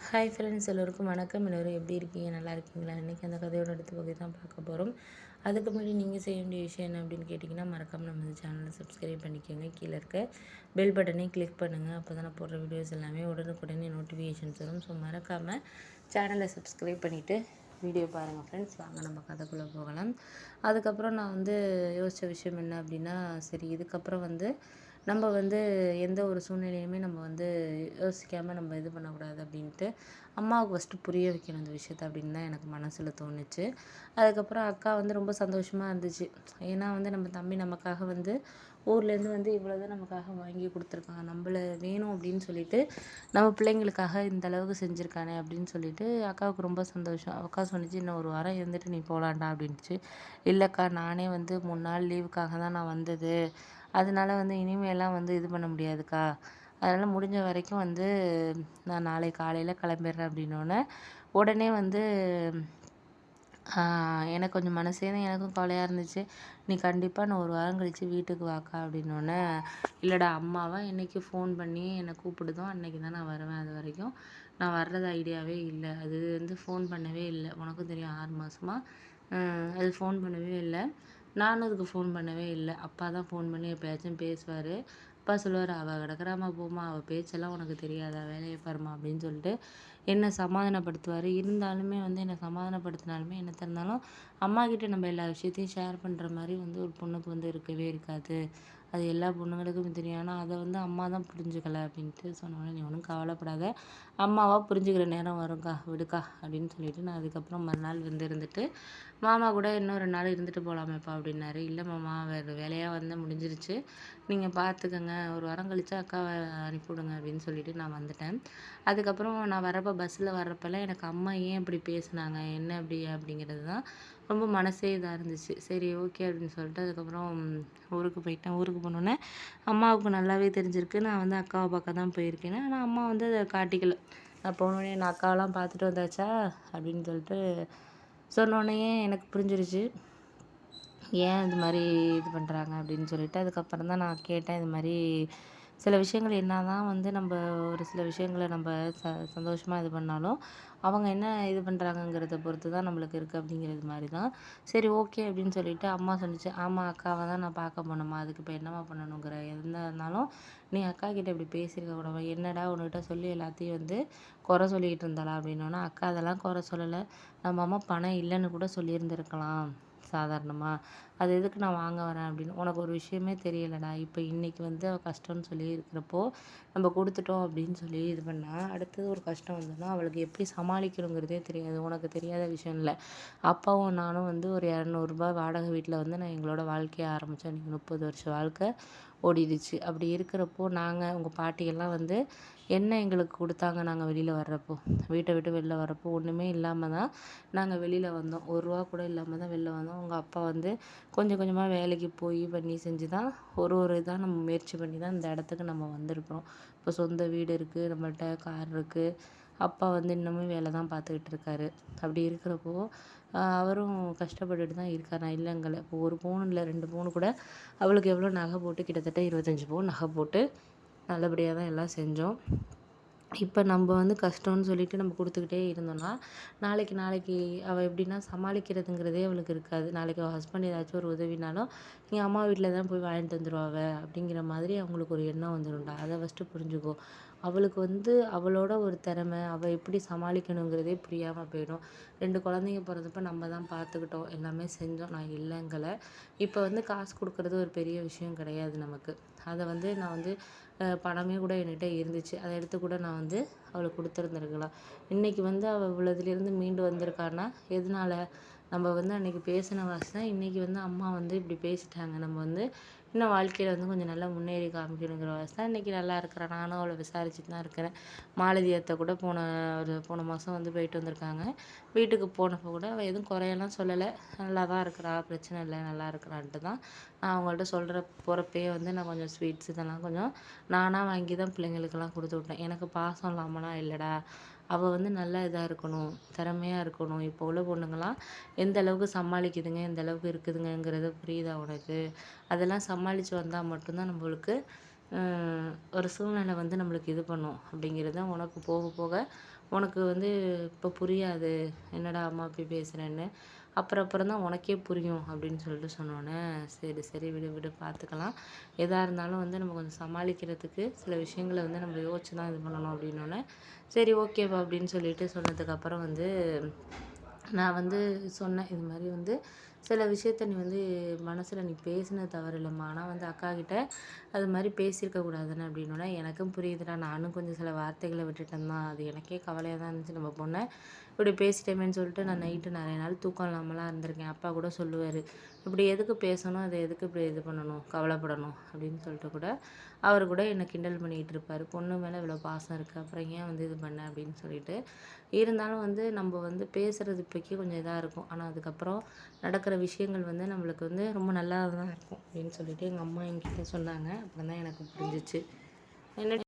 Hi friends, எல்லோருக்கும் வணக்கம். எல்லோரும் எப்படி இருக்கீங்க? நல்லா இருக்கீங்களா? இன்றைக்கி அந்த கதையோட அடுத்த பகுதி தான் பார்க்க போகிறோம். அதுக்கு முன்னாடி நீங்கள் செய்ய வேண்டிய விஷயம் என்ன அப்படின்னு கேட்டிங்கன்னா, மறக்காமல் நம்ம இந்த சேனலை சப்ஸ்கிரைப் பண்ணிக்கோங்க. கீழே இருக்க பெல் பட்டனையும் கிளிக் பண்ணுங்கள். அப்போ தான் நான் போடுற வீடியோஸ் எல்லாமே உடனுக்குடனே நோட்டிஃபிகேஷன்ஸ் வரும். ஸோ மறக்காமல் சேனலை சப்ஸ்கிரைப் பண்ணிவிட்டு வீடியோ பாருங்கள் ஃப்ரெண்ட்ஸ். வாங்க நம்ம கதைக்குள்ளே போகலாம். அதுக்கப்புறம் நான் யோசித்த விஷயம் என்ன அப்படின்னா, சரி இதுக்கப்புறம் நம்ம எந்த ஒரு சூழ்நிலையுமே நம்ம யோசிக்காமல் நம்ம இது பண்ணக்கூடாது அப்படின்ட்டு அம்மாவுக்கு ஃபஸ்ட்டு புரிய வைக்கணும் இந்த விஷயத்த அப்படின்னு தான் எனக்கு மனசில் தோணுச்சு. அதுக்கப்புறம் அக்கா ரொம்ப சந்தோஷமாக இருந்துச்சு. ஏன்னா நம்ம தம்பி நமக்காக ஊர்லேருந்து இவ்வளோ தான் நமக்காக வாங்கி கொடுத்துருக்கான், நம்மள வேணும் அப்படின்னு சொல்லிட்டு நம்ம பிள்ளைங்களுக்காக இந்த அளவுக்கு செஞ்சுருக்கானே அப்படின்னு சொல்லிட்டு அக்காவுக்கு ரொம்ப சந்தோஷம். அக்கா சொன்னிச்சு, இன்னும் ஒரு வாரம் இருந்துட்டு நீ போகலான்டா அப்படின்ட்டு. இல்லைக்கா, நானே 3 நாள் லீவுக்காக தான் நான் வந்தது, அதனால இனிமேலாம் இது பண்ண முடியாதுக்கா, அதனால் முடிஞ்ச வரைக்கும் நான் நாளை காலையில் கிளம்பிடுறேன் அப்படின்னோடனே உடனே எனக்கு கொஞ்சம் மனசே தான் எனக்கும் கவலையாக இருந்துச்சு. நீ கண்டிப்பாக நான் ஒரு வாரம் கழித்து வீட்டுக்கு வாக்கா அப்படின்னோடனே, இல்லைடா அம்மாவா என்றைக்கு ஃபோன் பண்ணி என்னை கூப்பிடுதோ அன்றைக்கி தான் நான் வருவேன், அது வரைக்கும் நான் வர்றது ஐடியாவே இல்லை. அது ஃபோன் பண்ணவே இல்லை, உனக்கும் தெரியும் 6 மாதமா அது ஃபோன் பண்ணவே இல்லை. நானும் அதுக்கு ஃபோன் பண்ணவே இல்லை. அப்பா தான் ஃபோன் பண்ணி எப்போயாச்சும் பேசுவார். அப்பா சொல்லுவார், அவள் கிடக்குறாம்மா போம்மா, அவள் பேச்செல்லாம் உனக்கு தெரியாதா, வேலையை பாரும்மா அப்படின்னு சொல்லிட்டு என்னை சமாதானப்படுத்துவார். இருந்தாலுமே என்னை சமாதானப்படுத்தினாலுமே என்ன இருந்தாலும் அம்மாக்கிட்ட நம்ம எல்லா விஷயத்தையும் ஷேர் பண்ணுற மாதிரி ஒரு பொண்ணுக்கு இருக்கவே இருக்காது. அது எல்லா பொண்ணுங்களுக்கும் தெரியும். ஆனால் அதை அம்மா தான் புரிஞ்சுக்கல அப்படின்ட்டு சொன்னோன்னே, நீ ஒன்றும் கவலைப்படாத, அம்மாவாக புரிஞ்சுக்கிற நேரம் வரும்க்கா, விடுக்கா அப்படின்னு சொல்லிட்டு நான் அதுக்கப்புறம் மறுநாள் இருந்துட்டு மாமா கூட இன்னும் 2 நாள் இருந்துட்டு போகலாமேப்பா அப்படின்னாரு. இல்லை மாமா, வேறு வேலையாக முடிஞ்சிருச்சு, நீங்கள் பார்த்துக்கங்க, ஒரு வாரம் கழிச்சா அக்காவை அனுப்பிவிடுங்க அப்படின்னு சொல்லிட்டு நான் வந்துட்டேன். அதுக்கப்புறம் நான் வரப்போ பஸ்ஸில் வர்றப்பெல்லாம் எனக்கு அம்மா ஏன் இப்படி பேசுனாங்க, என்ன அப்படி அப்படிங்கிறது தான் ரொம்ப மனசே இதாக இருந்துச்சு. சரி ஓகே அப்படின்னு சொல்லிட்டு அதுக்கப்புறம் ஊருக்கு போயிட்டேன். ஊருக்கு போனோன்னே அம்மாவுக்கு நல்லாவே தெரிஞ்சிருக்கு, நான் அக்காவை பார்க்க தான் போயிருக்கேன்னு. ஆனால் அம்மா அதை காட்டிக்கல. நான் போனோடனே நான் அக்காவெல்லாம் பார்த்துட்டு வந்தாச்சா அப்படின்னு சொல்லிட்டு சொன்னோடனேயே எனக்கு புரிஞ்சிருச்சு ஏன் இது மாதிரி இது பண்ணுறாங்க அப்படின்னு சொல்லிட்டு. அதுக்கப்புறம் தான் நான் கேட்டேன், இது மாதிரி சில விஷயங்கள் என்ன தான் நம்ம ஒரு சில விஷயங்களை நம்ம சந்தோஷமாக இது பண்ணாலும் அவங்க என்ன இது பண்ணுறாங்கங்கிறத பொறுத்து தான் நம்மளுக்கு இருக்குது அப்படிங்கிறது மாதிரி தான். சரி ஓகே அப்படின்னு சொல்லிட்டு அம்மா சொன்னிச்சு, ஆமாம் அக்காவை தான் நான் பார்க்க போனோம்மா, அதுக்கு இப்போ என்னம்மா பண்ணணுங்கிற, எந்த இருந்தாலும் நீ அக்கா கிட்டே இப்படி பேசியிருக்க கூடாது, என்னடா உன்கிட்ட சொல்லி எல்லாத்தையும் குறை சொல்லிக்கிட்டு இருந்தாளா அப்படின்னோன்னா, அக்கா அதெல்லாம் குறை சொல்லலை, நம்ம அம்மா பணம் இல்லைன்னு கூட சொல்லியிருந்துருக்கலாம் சாதாரணமாக, அது எதுக்கு நான் வாங்க வரேன் அப்படின்னு. உனக்கு ஒரு விஷயமே தெரியலடா, இப்போ இன்றைக்கி அவள் கஷ்டம்னு சொல்லி இருக்கிறப்போ நம்ம கொடுத்துட்டோம் அப்படின்னு சொல்லி இது பண்ணால் அடுத்தது ஒரு கஷ்டம் வந்ததுன்னா அவளுக்கு எப்படி சமாளிக்கணுங்கிறதே தெரியாது. உனக்கு தெரியாத விஷயம் இல்லை. அப்பாவும் நானும் ஒரு ரூ. 200 வாடகை வீட்டில் நான் எங்களோட வாழ்க்கையை ஆரம்பித்தோம். இன்றைக்கி 30 வருஷம் வாழ்க்கை ஓடிடுச்சு. அப்படி இருக்கிறப்போ நாங்கள் உங்கள் பாட்டியெல்லாம் என்ன எங்களுக்கு கொடுத்தாங்க, நாங்கள் வெளியில் வர்றப்போ, வீட்டை விட்டு வெளில வர்றப்போ ஒன்றுமே இல்லாமல் தான் நாங்கள் வெளியில் வந்தோம். ரூபா கூட இல்லாமல் தான் வெளில வந்தோம். உங்கள் அப்பா கொஞ்சம் கொஞ்சமாக வேலைக்கு போய் பண்ணி செஞ்சு தான் ஒரு இதாக நம்ம முயற்சி பண்ணி தான் இந்த இடத்துக்கு நம்ம வந்திருக்கிறோம். இப்போ சொந்த வீடு இருக்குது, நம்மள்ட்ட கார் இருக்குது. அப்பா இன்னமும் வேலை தான் பார்த்துக்கிட்டு இருக்காரு. அப்படி இருக்கிறப்போ அவரும் கஷ்டப்பட்டுட்டு தான் இருக்கார், நான் இல்லைங்கல. இப்போ 1 பவுன் இல்லை 2 பவுன் கூட அவளுக்கு எவ்வளோ நகை போட்டு கிட்டத்தட்ட 25 பவுன் நகை போட்டு நல்லபடியாக தான் எல்லாம் செஞ்சோம். இப்போ நம்ம கஷ்டம்னு சொல்லிட்டு நம்ம கொடுத்துக்கிட்டே இருந்தோம்னா நாளைக்கு அவள் எப்படின்னா சமாளிக்கிறதுங்கிறதே அவளுக்கு இருக்காது. நாளைக்கு அவள் ஹஸ்பண்ட் ஏதாச்சும் ஒரு உதவினாலும் நீ அம்மா வீட்டில் தான் போய் வாங்கிட்டு வந்துடுவாவ அப்படிங்கிற மாதிரி அவங்களுக்கு ஒரு எண்ணம் வந்துடும்டா. அதை ஃபஸ்ட்டு புரிஞ்சுக்கோ. அவளுக்கு அவளோட ஒரு திறமை, அவள் எப்படி சமாளிக்கணுங்கிறதே புரியாமல் போயிடும். 2 குழந்தைங்க பிறந்தப்போ நம்ம தான் பார்த்துக்கிட்டோம், எல்லாமே செஞ்சோம், நான் இல்லைங்கலை. இப்போ காசு கொடுக்குறது ஒரு பெரிய விஷயம் கிடையாது நமக்கு. அதை நான் பணமே கூட என்கிட்ட இருந்துச்சு, அதை எடுத்து கூட நான் அவளுக்கு கொடுத்துருந்துருக்கலாம். இன்றைக்கி அவள் இவ்வளோதுலேருந்து மீண்டு வந்திருக்கான்னா எதனால, நம்ம அன்றைக்கி பேசின வாசி தான் இன்றைக்கி அம்மா இப்படி பேசிட்டாங்க, நம்ம இன்னும் வாழ்க்கையில் கொஞ்சம் நல்லா முன்னேறி காமிக்கணுங்கிற வாசி தான் இன்றைக்கி நல்லா இருக்கிறேன். நானும் அவளை விசாரிச்சுட்டு தான் இருக்கிறேன். மாலதி அத்தை கூட போன மாதம் போயிட்டு வந்திருக்காங்க. வீட்டுக்கு போனப்போ கூட அவள் எதுவும் குறையெல்லாம் சொல்லலை, நல்லா தான் இருக்கிறா, பிரச்சனை இல்லை, நல்லா இருக்கிறான்ட்டு தான் நான் அவங்கள்ட்ட போகிறப்பயே நான் கொஞ்சம் ஸ்வீட்ஸ் இதெல்லாம் கொஞ்சம் நானாக வாங்கி தான் பிள்ளைங்களுக்கெல்லாம் கொடுத்து விட்டேன். எனக்கு பாசம் இல்லாமலாம் இல்லைடா, அவள் நல்லா இதாக இருக்கணும், திறமையாக இருக்கணும். இப்போ உள்ள பொண்ணுங்களாம் எந்த அளவுக்கு சமாளிக்குதுங்க, எந்த அளவுக்கு இருக்குதுங்கங்கிறத புரியுதா உனக்கு? அதெல்லாம் சமாளித்து வந்தால் மட்டும்தான் நம்மளுக்கு ஒரு சூழ்நிலை வந்து நம்மளுக்கு இது பண்ணும் அப்படிங்கிறது தான் உனக்கு போக போக உனக்கு வந்து இப்போ புரியாது. என்னடா அம்மா இப்படி பேசுகிறேன்னு. அப்புறம் தான் உனக்கே புரியும் அப்படின்னு சொல்லிட்டு சொன்னோன்னே, சரி சரி விடு விடு பார்த்துக்கலாம். எதா இருந்தாலும் வந்து நம்ம கொஞ்சம் சமாளிக்கிறதுக்கு சில விஷயங்கள வந்து நம்ம யோசிச்சு தான் இது பண்ணணும் அப்படின்னோன்னே, சரி ஓகேவா அப்படின்னு சொல்லிட்டு சொன்னதுக்கப்புறம் வந்து நான் வந்து சொன்னேன். இது மாரி வந்து சில விஷயத்த நீ வந்து மனசுல நீ பேசினது தவறு இல்லம்மா. ஆனா வந்து அக்காகிட்ட அது மாரி பேசியிருக்க கூடாதுன்னு அப்படின்னோனே, எனக்கும் புரியுதுடா. நானும் கொஞ்சம் சில வார்த்தைகள விட்டுட்டேன் தான். அது எனக்கே கவலையா தான் இருந்துச்சு. நம்ம பொண்ண இப்படி பேசிட்டோமேன்னு சொல்லிட்டு நான் நைட்டு நெறைய நாள் தூக்கம் இல்லாமலாம் இருந்திருக்கேன். அப்பா கூட சொல்லுவாரு. "இப்படி எதுக்கு பேசணும்? அத எதுக்கு இப்படி இது பண்ணணும்? கவலைப்படணும்." அப்படின்னு சொல்லிட்டு கூட அவரு கூட என்ன கிண்டல் பண்ணிக்கிட்டு இருப்பாரு. "பொண்ணு மேல இவ்வளோ பாசம் இருக்கு. அப்புறம் ஏன் வந்து இது பண்ண?" அப்படின்னு சொல்லிட்டு. இருந்தாலும் வந்து நம்ம வந்து பேசுறது இப்போக்கி கொஞ்சம் இதா இருக்கும். ஆனா அதுக்கப்புறம் நடக்கிற விஷயங்கள் வந்து நம்மளுக்கு வந்து ரொம்ப நல்லா தான் இருக்கும் அப்படின்னு சொல்லிட்டு எங்க அம்மா என்கிட்ட சொன்னாங்க. அப்புறம் தான் எனக்கு புரிஞ்சுச்சு. என்ன